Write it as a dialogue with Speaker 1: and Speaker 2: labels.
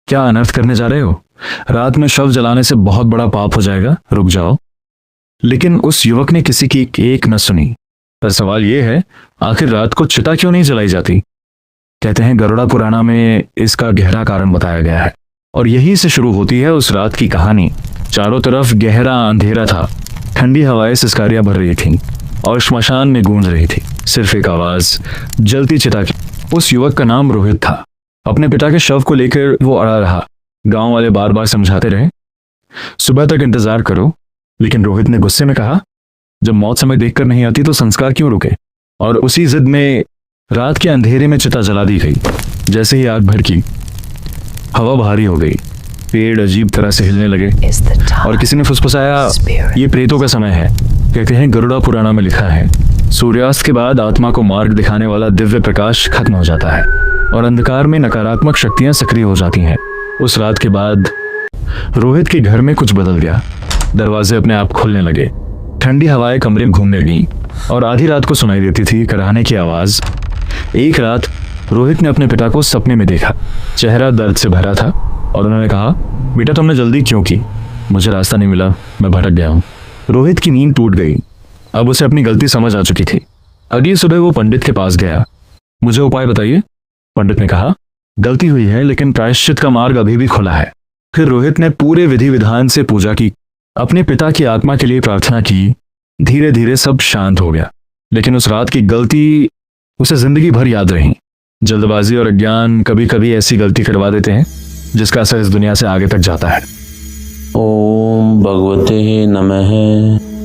Speaker 1: क्या अनर्थ करने जा रहे हो? रात में शव जलाने से बहुत बड़ा पाप हो जाएगा, रुक जाओ। लेकिन उस युवक ने किसी की एक न सुनी। पर सवाल यह है, आखिर रात को चिता क्यों नहीं जलाई जाती? कहते हैं गरुड़ा पुराना में इसका गहरा कारण बताया गया है, और यही से शुरू होती है उस रात की कहानी। चारों तरफ गहरा अंधेरा था, ठंडी हवाएं सिसकारियां भर रही थीं और श्मशान में गूंज रही थी सिर्फ एक आवाज, जलती चिता की। उस युवक का नाम रोहित था। अपने पिता के शव को लेकर वो अड़ा रहा। गांव वाले बार बार समझाते रहे, सुबह तक इंतजार करो, लेकिन रोहित ने गुस्से में कहा, जब मौत समय देखकर नहीं आती तो संस्कार क्यों रुके? और उसी जिद में रात के अंधेरे में चिता जला दी गई। जैसे ही आग भड़की, हवा भारी हो गई, पेड़ अजीब तरह से हिलने लगे और किसी ने फुसफुसाया, ये प्रेतों का समय है। कहते हैं गरुड़ा पुराना में लिखा है, सूर्यास्त के बाद आत्मा को मार्ग दिखाने वाला दिव्य प्रकाश खत्म हो जाता है और अंधकार में नकारात्मक शक्तियां सक्रिय हो जाती हैं। उस रात के बाद रोहित के घर में कुछ बदल गया। दरवाजे अपने आप खुलने लगे, ठंडी हवाएं कमरे में घूमने लगीं और आधी रात को सुनाई देती थी कराहने की आवाज। एक रात रोहित ने अपने पिता को सपने में देखा। चेहरा दर्द से भरा था और उन्होंने कहा, बेटा तुमने जल्दी क्यों की? मुझे रास्ता नहीं मिला, मैं भटक गया हूँ। रोहित की नींद टूट गई। अब उसे अपनी गलती समझ आ चुकी थी। अगली सुबह वो पंडित के पास गया। मुझे उपाय बताइए, पंडित ने कहा। गलती हुई है, लेकिन प्रायश्चित का मार्ग अभी भी खुला है। फिर रोहित ने पूरे विधि विधान से पूजा की, अपने पिता की आत्मा के लिए प्रार्थना की। धीरे धीरे सब शांत हो गया, लेकिन उस रात की गलती उसे जिंदगी भर याद रही। जल्दबाजी और अज्ञान कभी कभी ऐसी गलती करवा देते हैं जिसका असर इस दुनिया से आगे तक जाता है।
Speaker 2: ओम भगवते नमः।